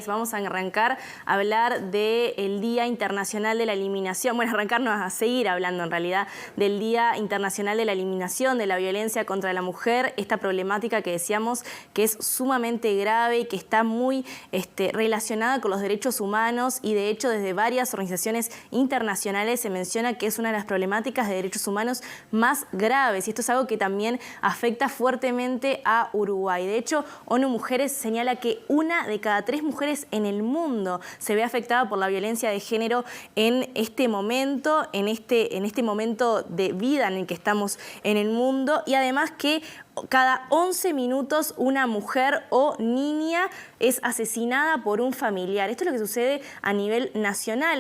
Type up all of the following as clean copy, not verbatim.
Vamos a arrancar a hablar del Día Internacional de la Eliminación, arrancarnos a seguir hablando en realidad del Día Internacional de la Eliminación de la Violencia contra la Mujer, esta problemática que decíamos que es sumamente grave y que está muy relacionada con los derechos humanos, y de hecho desde varias organizaciones internacionales se menciona que es una de las problemáticas de derechos humanos más graves, y esto es algo que también afecta fuertemente a Uruguay. De hecho, ONU Mujeres señala que 1 de cada 3 mujeres en el mundo se ve afectada por la violencia de género en este momento, en este momento de vida en el que estamos en el mundo, y además que cada 11 minutos una mujer o niña es asesinada por un familiar. Esto es lo que sucede a nivel nacional.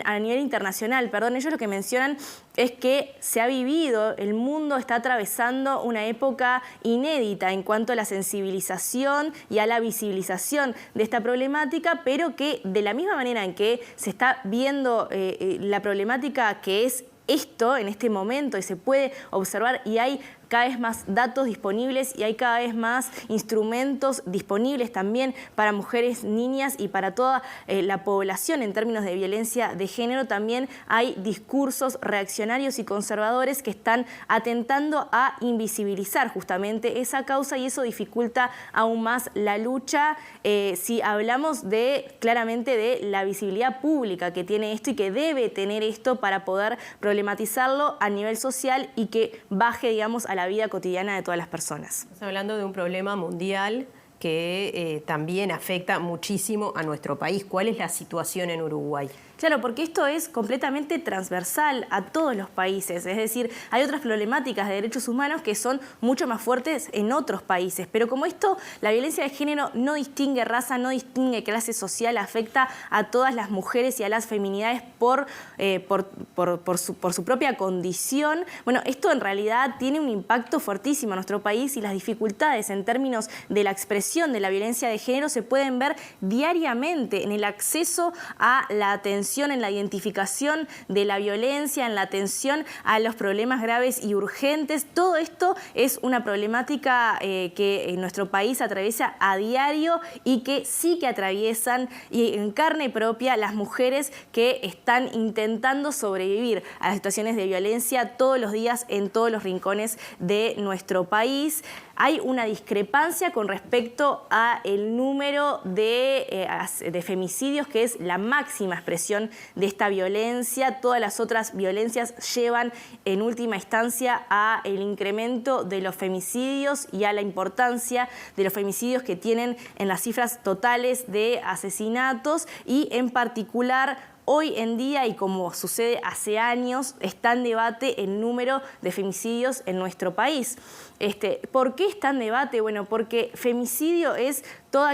A nivel internacional, perdón. Ellos lo que mencionan es que se ha vivido, el mundo está atravesando una época inédita en cuanto a la sensibilización y a la visibilización de esta problemática, pero que de la misma manera en que se está viendo la problemática que es esto en este momento, y se puede observar, y hay cada vez más datos disponibles y hay cada vez más instrumentos disponibles también para mujeres, niñas y para toda la población en términos de violencia de género. También hay discursos reaccionarios y conservadores que están atentando a invisibilizar justamente esa causa, y eso dificulta aún más la lucha si hablamos claramente de la visibilidad pública que tiene esto y que debe tener esto para poder problematizarlo a nivel social y que baje, digamos, a la vida cotidiana de todas las personas. Estamos hablando de un problema mundial que también afecta muchísimo a nuestro país. ¿Cuál es la situación en Uruguay? Claro, porque esto es completamente transversal a todos los países, es decir, hay otras problemáticas de derechos humanos que son mucho más fuertes en otros países, pero como la violencia de género no distingue raza, no distingue clase social, afecta a todas las mujeres y a las feminidades por su propia condición. Esto en realidad tiene un impacto fuertísimo en nuestro país, y las dificultades en términos de la expresión de la violencia de género se pueden ver diariamente en el acceso a la atención, en la identificación de la violencia, en la atención a los problemas graves y urgentes. Todo esto es una problemática que en nuestro país atraviesa a diario y que sí que atraviesan y en carne propia las mujeres que están intentando sobrevivir a las situaciones de violencia todos los días en todos los rincones de nuestro país. Hay una discrepancia con respecto al número de femicidios, que es la máxima expresión de esta violencia. Todas las otras violencias llevan en última instancia a el incremento de los femicidios y a la importancia de los femicidios que tienen en las cifras totales de asesinatos, y en particular hoy en día, y como sucede hace años, está en debate el número de femicidios en nuestro país. ¿Por qué está en debate? Bueno, porque femicidio es todo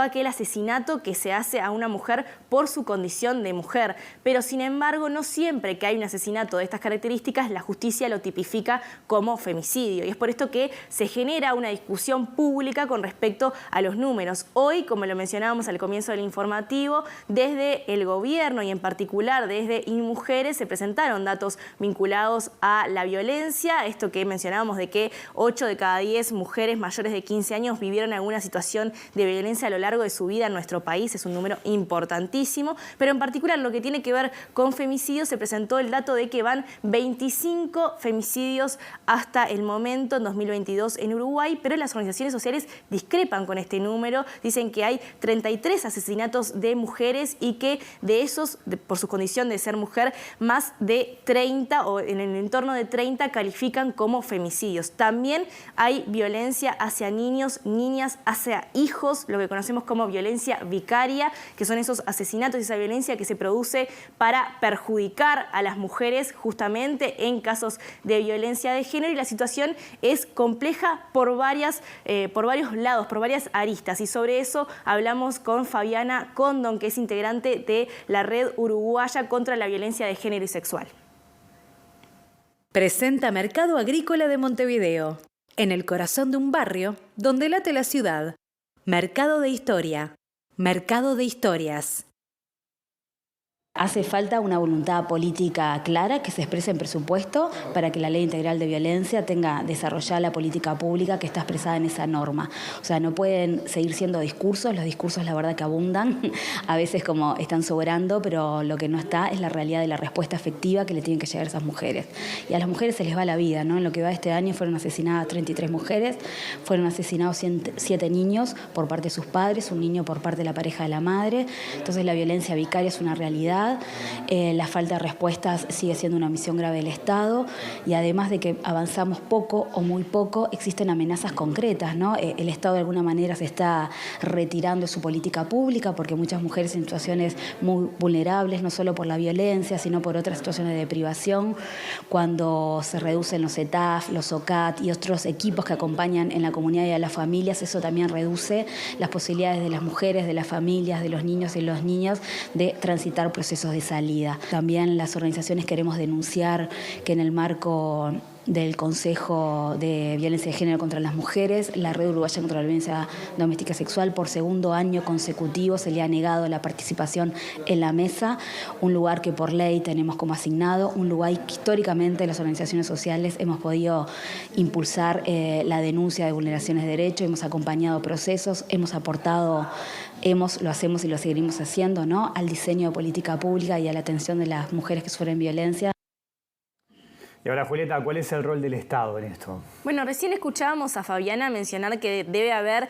aquel asesinato que se hace a una mujer por su condición de mujer. Pero sin embargo, no siempre que hay un asesinato de estas características, la justicia lo tipifica como femicidio. Y es por esto que se genera una discusión pública con respecto a los números. Hoy, como lo mencionábamos al comienzo del informativo, desde el gobierno y en particular desde InMujeres se presentaron datos vinculados a la violencia. Esto que mencionábamos de que 8 de cada 10 mujeres mayores de 15 años vivieron alguna situación de violencia a lo largo de su vida en nuestro país, es un número importantísimo, pero en particular lo que tiene que ver con femicidios, se presentó el dato de que van 25 femicidios hasta el momento en 2022 en Uruguay, pero las organizaciones sociales discrepan con este número, dicen que hay 33 asesinatos de mujeres y que de esos, por su condición de ser mujer, más de 30 o en el entorno de 30 califican como femicidios. También hay violencia hacia niños, niñas, hacia hijos, lo que conocemos como violencia vicaria, que son esos asesinatos y esa violencia que se produce para perjudicar a las mujeres justamente en casos de violencia de género, y la situación es compleja por varios lados, por varias aristas, y sobre eso hablamos con Fabiana Condon, que es integrante de la Red Uruguaya contra la Violencia de Género y Sexual. Presenta Mercado Agrícola de Montevideo, en el corazón de un barrio donde late la ciudad. Mercado de Historia, Mercado de Historias. Hace falta una voluntad política clara que se exprese en presupuesto para que la Ley Integral de Violencia tenga desarrollada la política pública que está expresada en esa norma. O sea, no pueden seguir siendo discursos, los discursos la verdad que abundan, a veces como están sobrando, pero lo que no está es la realidad de la respuesta efectiva que le tienen que llegar a esas mujeres. Y a las mujeres se les va la vida, ¿no? En lo que va de este año fueron asesinadas 33 mujeres, fueron asesinados 7 niños por parte de sus padres, un niño por parte de la pareja de la madre. Entonces la violencia vicaria es una realidad. La falta de respuestas sigue siendo una misión grave del Estado y además de que avanzamos poco o muy poco, existen amenazas concretas, ¿no? El Estado de alguna manera se está retirando de su política pública porque muchas mujeres en situaciones muy vulnerables, no solo por la violencia, sino por otras situaciones de privación, cuando se reducen los ETAF, los OCAT y otros equipos que acompañan en la comunidad y a las familias, eso también reduce las posibilidades de las mujeres, de las familias, de los niños y los niños de transitar procesos de salida. También las organizaciones queremos denunciar que en el marco del Consejo de Violencia de Género contra las Mujeres, la Red Uruguaya contra la Violencia Doméstica Sexual, por segundo año consecutivo se le ha negado la participación en la mesa, un lugar que por ley tenemos como asignado, un lugar que históricamente las organizaciones sociales hemos podido impulsar la denuncia de vulneraciones de derechos, hemos acompañado procesos, hemos aportado, lo hacemos y lo seguiremos haciendo, ¿no?, al diseño de política pública y a la atención de las mujeres que sufren violencia. Y ahora, Julieta, ¿cuál es el rol del Estado en esto? Bueno, recién escuchábamos a Fabiana mencionar que debe haber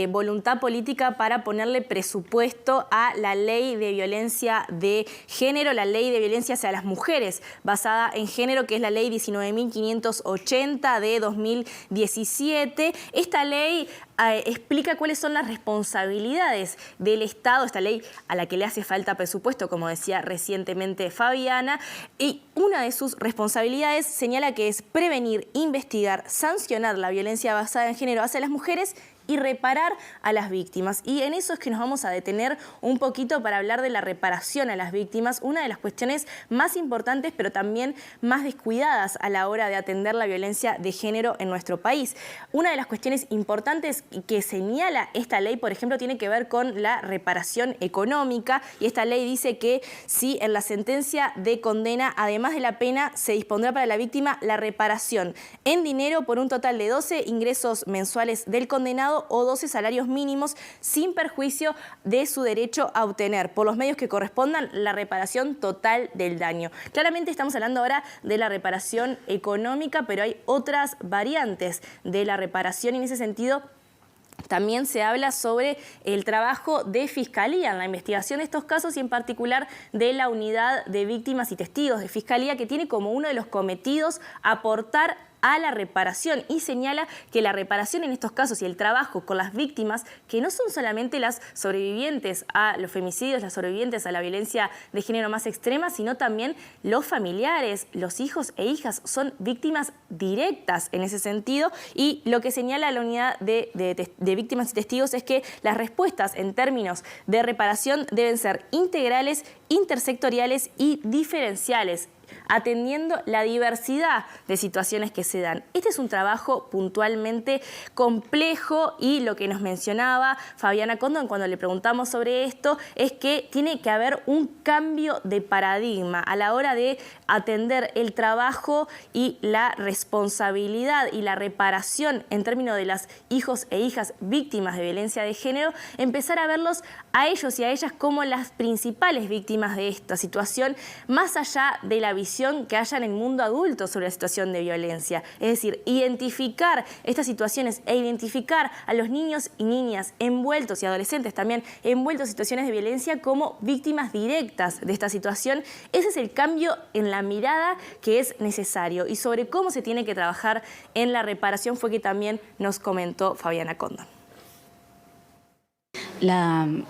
voluntad política para ponerle presupuesto a la ley de violencia de género, la ley de violencia hacia las mujeres basada en género, que es la ley 19.580 de 2017. Esta ley explica cuáles son las responsabilidades del Estado, esta ley a la que le hace falta presupuesto, como decía recientemente Fabiana, y una de sus responsabilidades señala que es prevenir, investigar, sancionar la violencia basada en género hacia las mujeres y reparar a las víctimas. Y en eso es que nos vamos a detener un poquito para hablar de la reparación a las víctimas, una de las cuestiones más importantes pero también más descuidadas a la hora de atender la violencia de género en nuestro país. Una de las cuestiones importantes que señala esta ley, por ejemplo, tiene que ver con la reparación económica, y esta ley dice que si en la sentencia de condena, además de la pena, se dispondrá para la víctima la reparación en dinero por un total de 12 ingresos mensuales del condenado o 12 salarios mínimos, sin perjuicio de su derecho a obtener, por los medios que correspondan, la reparación total del daño. Claramente estamos hablando ahora de la reparación económica, pero hay otras variantes de la reparación, y en ese sentido también se habla sobre el trabajo de Fiscalía en la investigación de estos casos, y en particular de la Unidad de Víctimas y Testigos de Fiscalía, que tiene como uno de los cometidos aportar a la reparación, y señala que la reparación en estos casos y el trabajo con las víctimas, que no son solamente las sobrevivientes a los femicidios, las sobrevivientes a la violencia de género más extrema, sino también los familiares, los hijos e hijas, son víctimas directas en ese sentido. Y lo que señala la Unidad de Víctimas y Testigos es que las respuestas en términos de reparación deben ser integrales, intersectoriales y diferenciales, atendiendo la diversidad de situaciones que se dan. Este es un trabajo puntualmente complejo, y lo que nos mencionaba Fabiana Condon cuando le preguntamos sobre esto es que tiene que haber un cambio de paradigma a la hora de atender el trabajo y la responsabilidad y la reparación en términos de las hijos e hijas víctimas de violencia de género, empezar a verlos a ellos y a ellas como las principales víctimas de esta situación, más allá de la visión que haya en el mundo adulto sobre la situación de violencia. Es decir, identificar estas situaciones e identificar a los niños y niñas envueltos, y adolescentes también envueltos en situaciones de violencia, como víctimas directas de esta situación. Ese es el cambio en la mirada que es necesario, y sobre cómo se tiene que trabajar en la reparación fue que también nos comentó Fabiana Condon.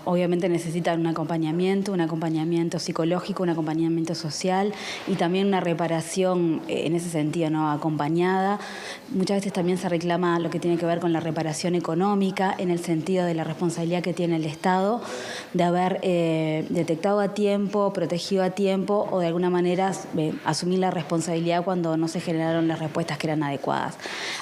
Obviamente necesitan un acompañamiento psicológico, un acompañamiento social y también una reparación en ese sentido, ¿no?, acompañada. Muchas veces también se reclama lo que tiene que ver con la reparación económica, en el sentido de la responsabilidad que tiene el Estado de haber detectado a tiempo, protegido a tiempo, o de alguna manera asumir la responsabilidad cuando no se generaron las respuestas que eran adecuadas.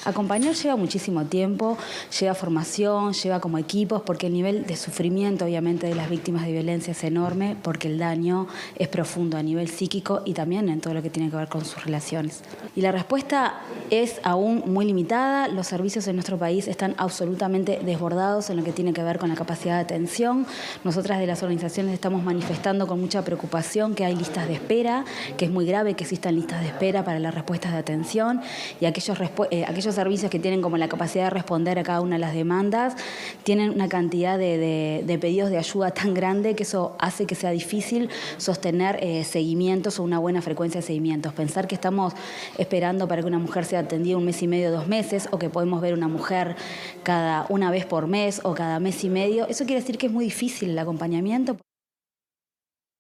Acompañar lleva muchísimo tiempo, lleva formación, lleva como equipos, porque el nivel de sufrimiento obviamente de las víctimas de violencia es enorme porque el daño es profundo a nivel psíquico y también en todo lo que tiene que ver con sus relaciones. Y la respuesta es aún muy limitada. Los servicios en nuestro país están absolutamente desbordados en lo que tiene que ver con la capacidad de atención. Nosotras de las organizaciones estamos manifestando con mucha preocupación que hay listas de espera, que es muy grave que existan listas de espera para las respuestas de atención, y aquellos servicios que tienen como la capacidad de responder a cada una de las demandas tienen una cantidad de pedidos de ayuda tan grande que eso hace que sea difícil sostener seguimientos o una buena frecuencia de seguimientos. Pensar que estamos esperando para que una mujer sea atendida 1 mes y medio, 2 meses, o que podemos ver una mujer cada una vez por mes o cada mes y medio, eso quiere decir que es muy difícil el acompañamiento.